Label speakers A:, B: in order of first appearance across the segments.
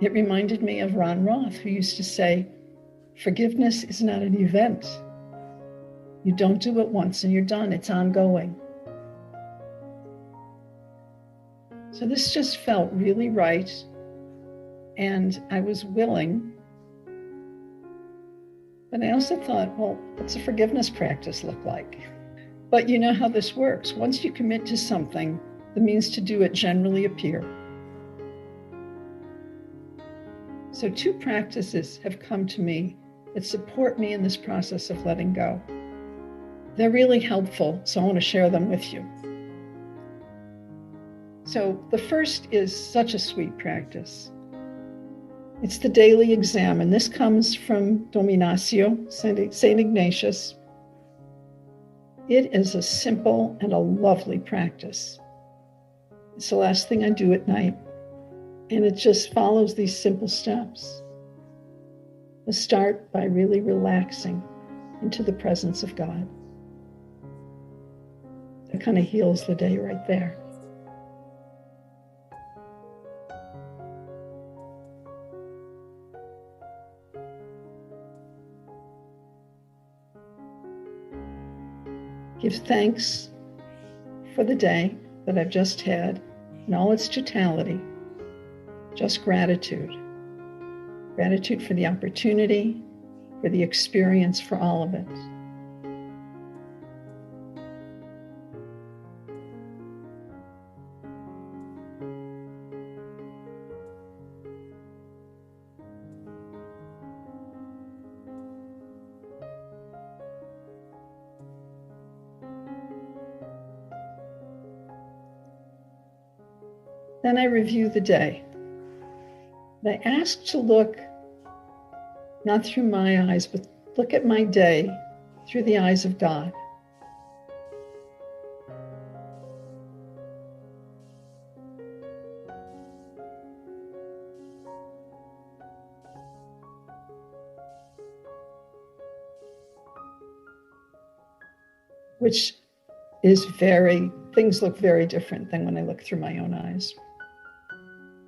A: it reminded me of Ron Roth, who used to say, forgiveness is not an event. You don't do it once and you're done. It's ongoing. So this just felt really right. And I was willing. But I also thought, well, what's a forgiveness practice look like? But you know how this works. Once you commit to something, the means to do it generally appear. So 2 practices have come to me that support me in this process of letting go. They're really helpful, so I want to share them with you. So the first is such a sweet practice. It's the daily examen. This comes from Dominatio, St. Ignatius. It is a simple and a lovely practice. It's the last thing I do at night, and it just follows these simple steps. Let's start by really relaxing into the presence of God. That kind of heals the day right there. Give thanks for the day that I've just had in all its totality. Just gratitude. Gratitude for the opportunity, for the experience, for all of it. Then I review the day. And I ask to look not through my eyes, but look at my day through the eyes of God. Which is things look very different than when I look through my own eyes.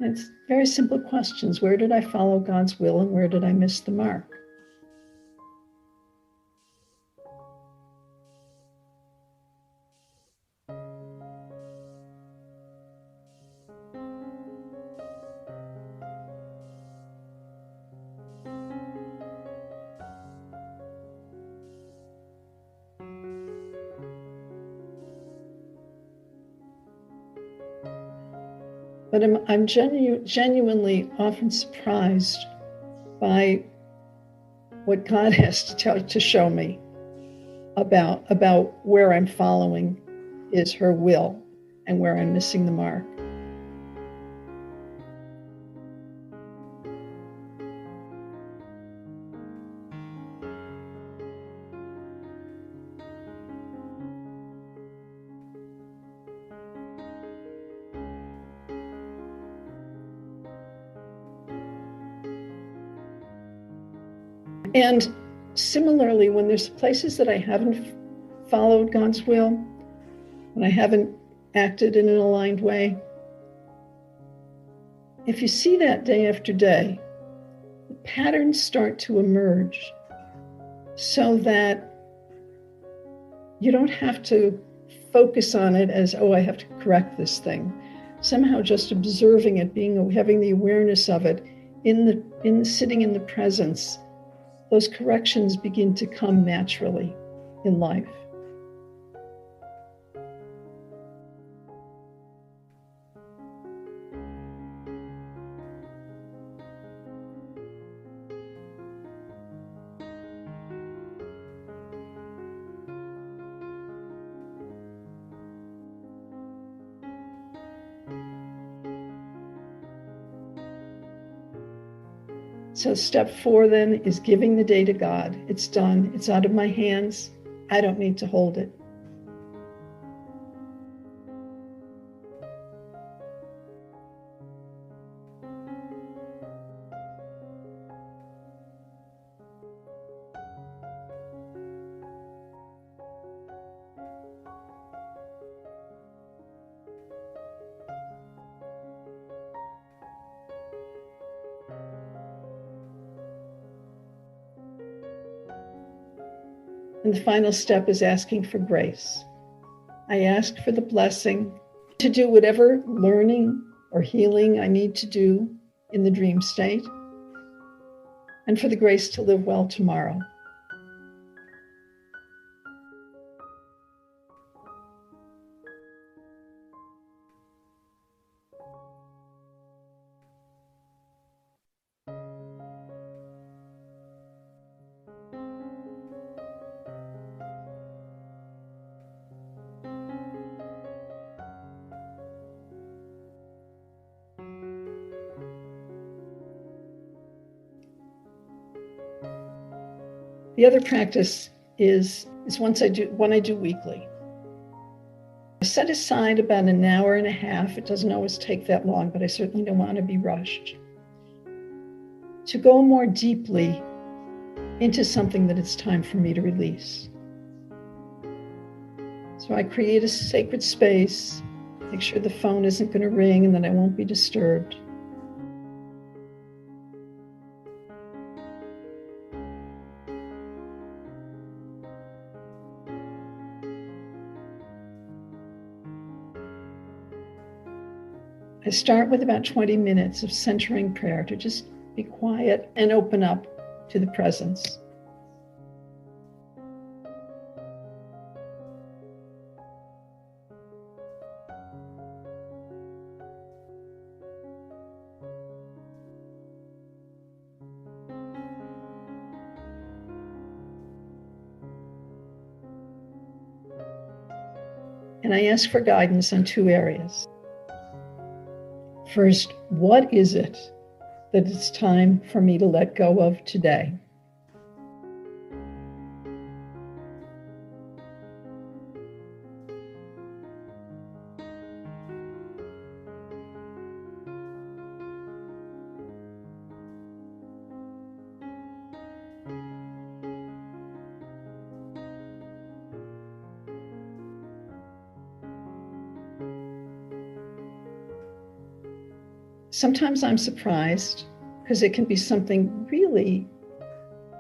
A: And it's very simple questions. Where did I follow God's will and where did I miss the mark? But I'm genuinely often surprised by what God has to show me about where I'm following her will and where I'm missing the mark. And similarly, when there's places that I haven't followed God's will, when I haven't acted in an aligned way, if you see that day after day, the patterns start to emerge so that you don't have to focus on it as, oh, I have to correct this thing. Somehow just observing it, having the awareness of it, sitting in the presence, those corrections begin to come naturally in life. So step 4 then is giving the day to God. It's done. It's out of my hands. I don't need to hold it. And the final step is asking for grace. I ask for the blessing to do whatever learning or healing I need to do in the dream state, and for the grace to live well tomorrow. The other practice is one I do weekly. I set aside about an hour and a half. It doesn't always take that long, but I certainly don't want to be rushed, to go more deeply into something that it's time for me to release. So I create a sacred space, make sure the phone isn't going to ring and that I won't be disturbed. I start with about 20 minutes of centering prayer to just be quiet and open up to the presence. And I ask for guidance on two areas. First, what is it that it's time for me to let go of today? Sometimes I'm surprised because it can be something really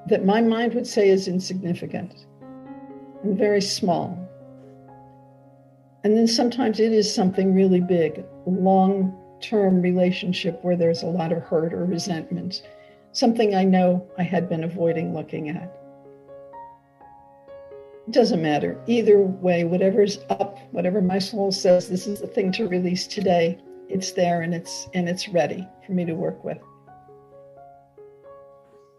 A: that my mind would say is insignificant and very small. And then sometimes it is something really big, a long-term relationship where there's a lot of hurt or resentment, something I know I had been avoiding looking at. It doesn't matter. Either way, whatever's up, whatever my soul says, this is the thing to release today, it's there and it's ready for me to work with.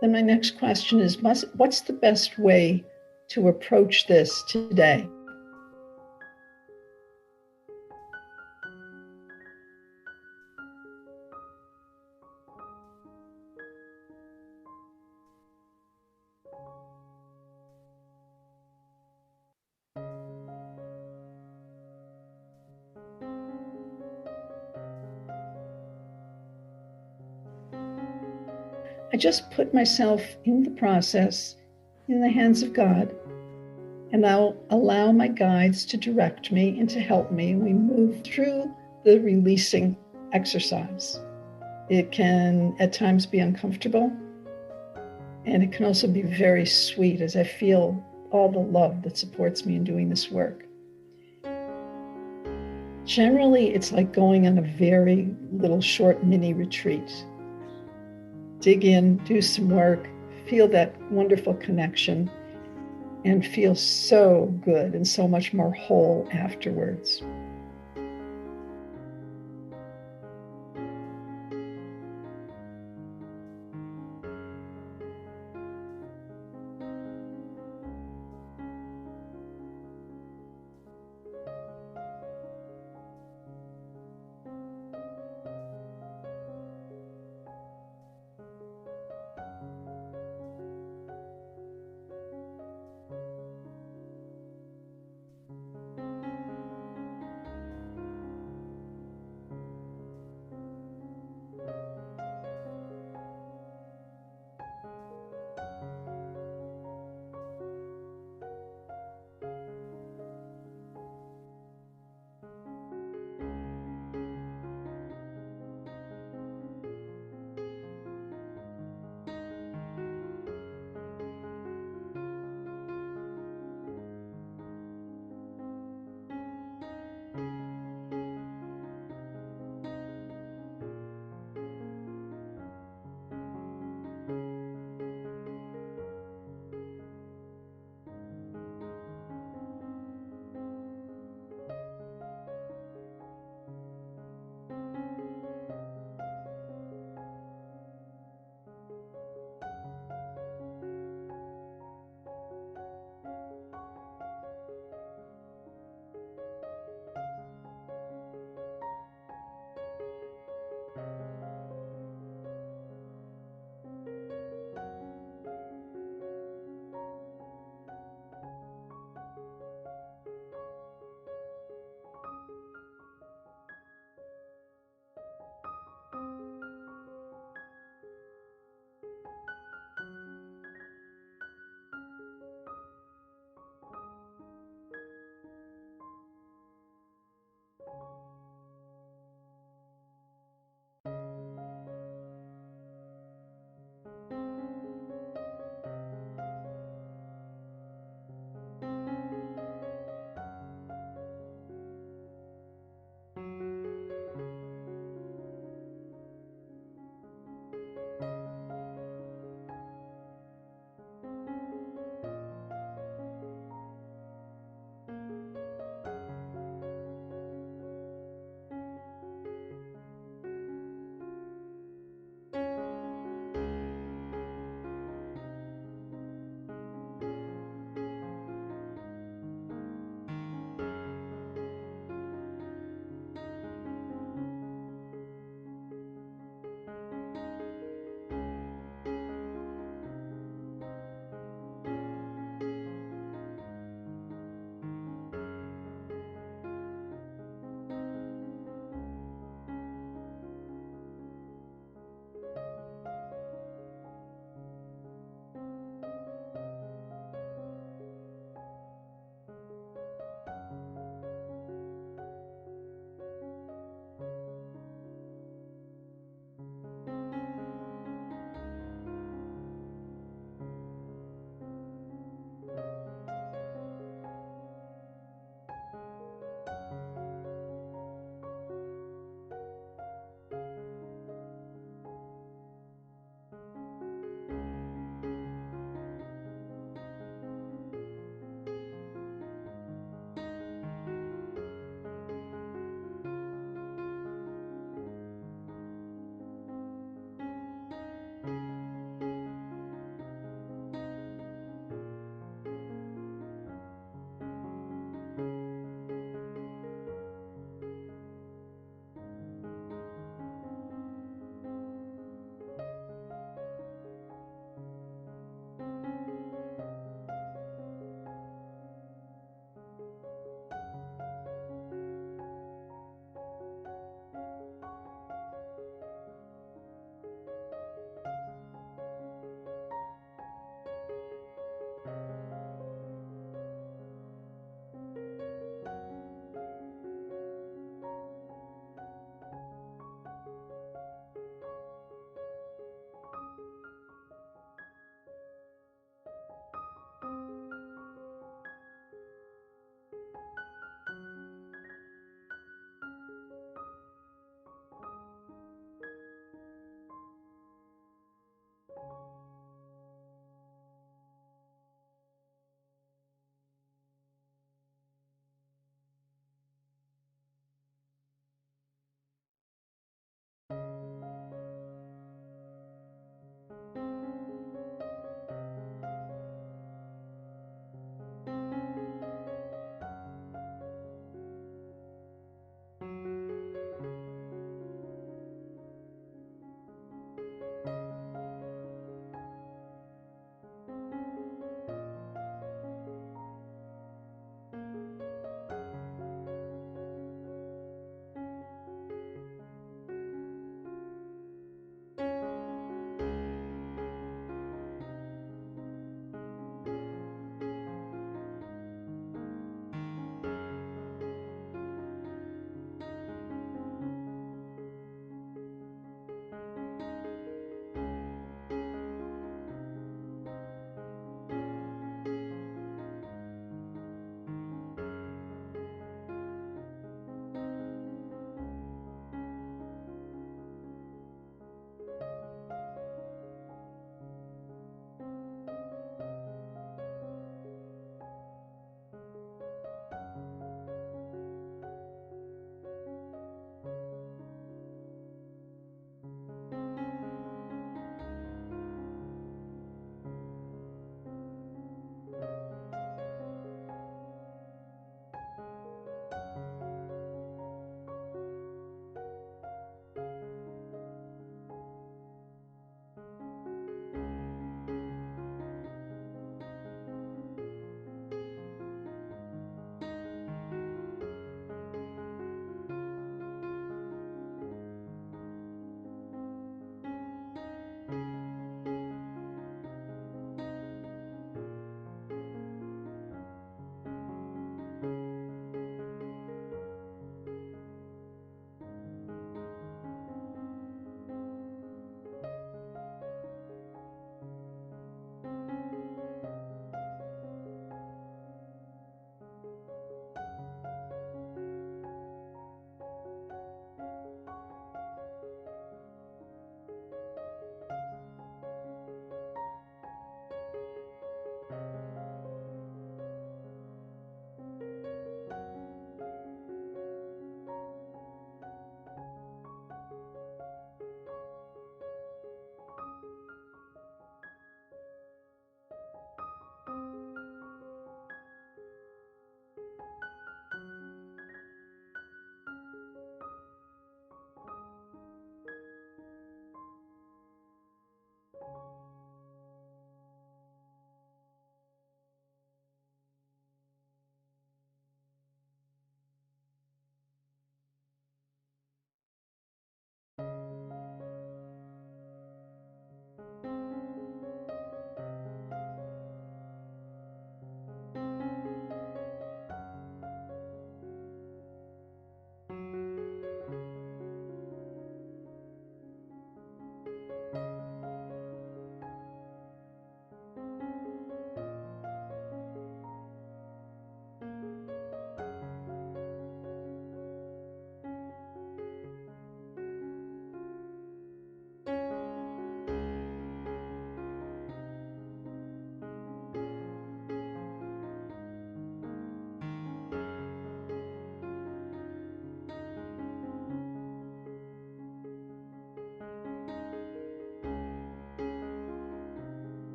A: Then my next question is, what's the best way to approach this today? I just put myself in the process in the hands of God, and I'll allow my guides to direct me and to help me. We move through the releasing exercise. It can at times be uncomfortable, and it can also be very sweet as I feel all the love that supports me in doing this work. Generally, it's like going on a very little short mini retreat. Dig in, do some work, feel that wonderful connection, and feel so good and so much more whole afterwards.